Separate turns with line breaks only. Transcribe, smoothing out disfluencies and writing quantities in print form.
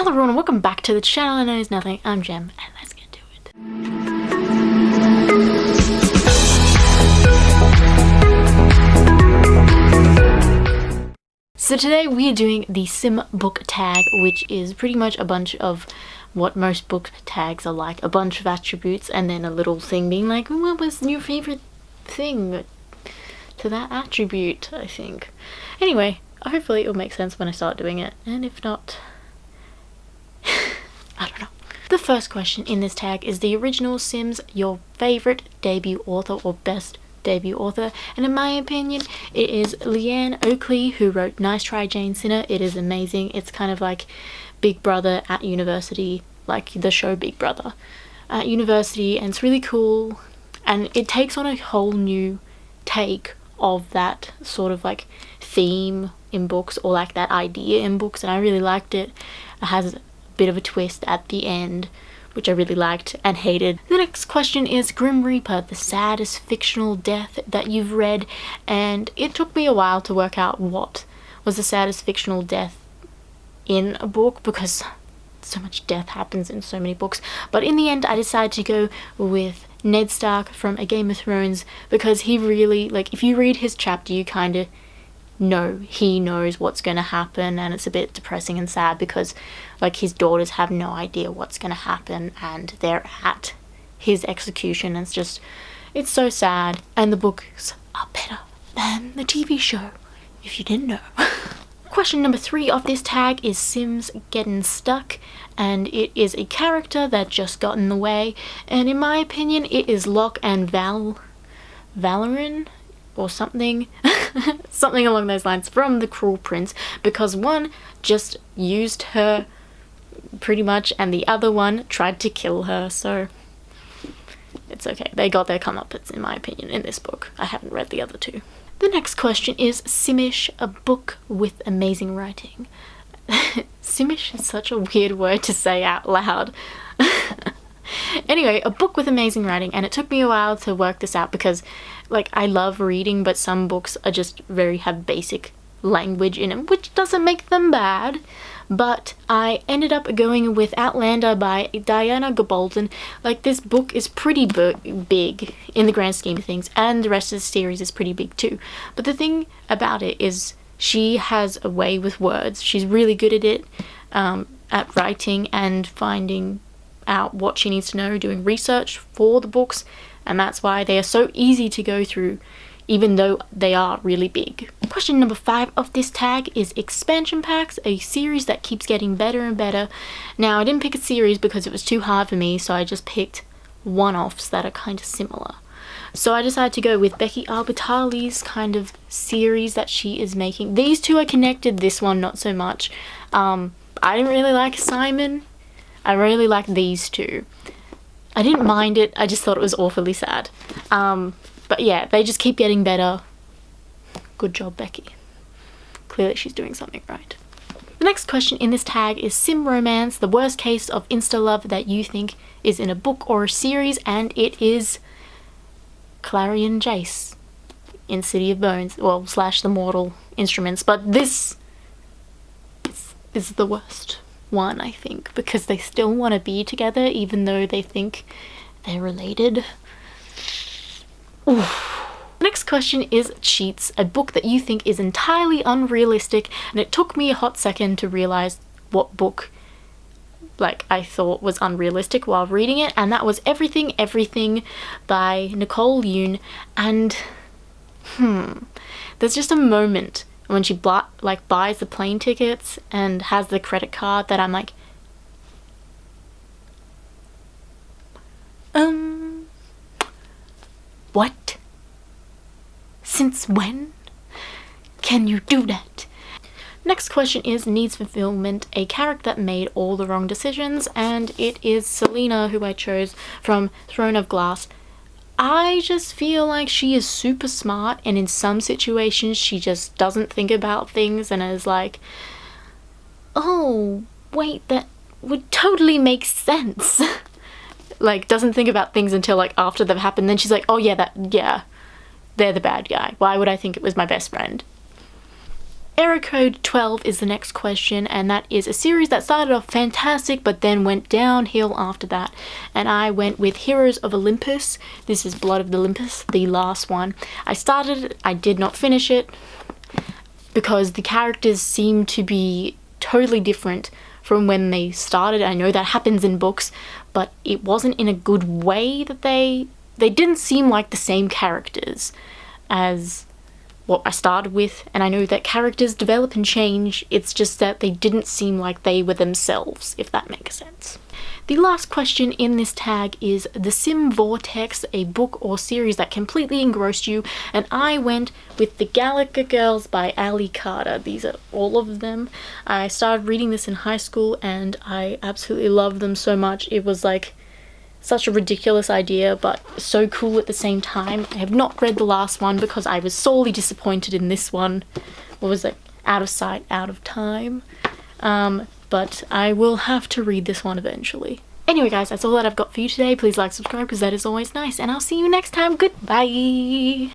Hello everyone and welcome back to the channel. I know it's nothing, I'm Jem, and let's get to it. So today we are doing the sim book tag, which is pretty much a bunch of what most book tags are like. A bunch of attributes and then a little thing being like, what was your favorite thing to that attribute, I think. Anyway, hopefully it'll make sense when I start doing it, and if not, I don't know. The first question in this tag is the original Sims your favorite debut author or best debut author, and in my opinion it is Leanne Oakley, who wrote Nice Try Jane Sinner. It is amazing. It's kind of like Big Brother at university, like the show Big Brother at university, and it's really cool, and it takes on a whole new take of that sort of like theme in books, or like that idea in books, and I really liked it. It has a bit of a twist at the end, which I really liked and hated. The next question is Grim Reaper, the saddest fictional death that you've read, and it took me a while to work out what was the saddest fictional death in a book, because so much death happens in so many books, but in the end I decided to go with Ned Stark from A Game of Thrones, because he really, like, if you read his chapter you kind of know he knows what's going to happen, and it's a bit depressing and sad because like his daughters have no idea what's going to happen and they're at his execution. It's so sad, and the books are better than the TV show, if you didn't know. Question number 3 of this tag is Sims Getting Stuck, and it is a character that just got in the way, and in my opinion it is Locke and Valorin or something something along those lines from The Cruel Prince, because one just used her pretty much and the other one tried to kill her, so it's okay. They got their comeuppance in my opinion in this book. I haven't read the other two. The next question is Simish, a book with amazing writing. Simish is such a weird word to say out loud. Anyway, a book with amazing writing, and it took me a while to work this out because like I love reading, but some books are just have basic language in them, which doesn't make them bad. But I ended up going with Outlander by Diana Gabaldon. Like, this book is pretty big in the grand scheme of things, and the rest of the series is pretty big too. But the thing about it is she has a way with words. She's really good at it, at writing and finding out what she needs to know, doing research for the books, and that's why they are so easy to go through, even though they are really big. Question number 5 of this tag is Expansion Packs, a series that keeps getting better and better. Now, I didn't pick a series because it was too hard for me, so I just picked one-offs that are kind of similar. So I decided to go with Becky Albertalli's kind of series that she is making. These two are connected, this one not so much. I didn't really like Simon. I really like these two. I didn't mind it, I just thought it was awfully sad. But yeah, they just keep getting better. Good job, Becky. Clearly she's doing something right. The next question in this tag is Sim Romance, the worst case of insta-love that you think is in a book or a series, and it is Clarion Jace in City of Bones, well, / the Mortal Instruments, but this is the worst one, I think, because they still want to be together even though they think they're related. Oof. Next question is Cheats, a book that you think is entirely unrealistic, and it took me a hot second to realize what book like I thought was unrealistic while reading it, and that was Everything Everything by Nicole Yoon. And there's just a moment when she buys the plane tickets and has the credit card that I'm like, what? Since when can you do that? Next question is Needs Fulfillment, a character that made all the wrong decisions, and it is Selena, who I chose from Throne of Glass. I just feel like she is super smart, and in some situations she just doesn't think about things and is like, oh wait, that would totally make sense. Like, doesn't think about things until like after they've happened, then she's like, oh yeah, they're the bad guy. Why would I think it was my best friend? Error Code 12 is the next question, and that is a series that started off fantastic but then went downhill after that. And I went with Heroes of Olympus. This is Blood of the Olympus, the last one. I started it, I did not finish it because the characters seem to be totally different from when they started. I know that happens in books, but it wasn't in a good way that they didn't seem like the same characters as what I started with, and I know that characters develop and change, it's just that they didn't seem like they were themselves, if that makes sense. The last question in this tag is The Sim Vortex, a book or series that completely engrossed you, and I went with The Galaga Girls by Ali Carter. These are all of them. I started reading this in high school and I absolutely loved them so much. It was like such a ridiculous idea, but so cool at the same time. I have not read the last one because I was sorely disappointed in this one. What was it? Out of Sight, Out of Time. But I will have to read this one eventually. Anyway guys, that's all that I've got for you today. Please like, subscribe, because that is always nice, and I'll see you next time. Goodbye!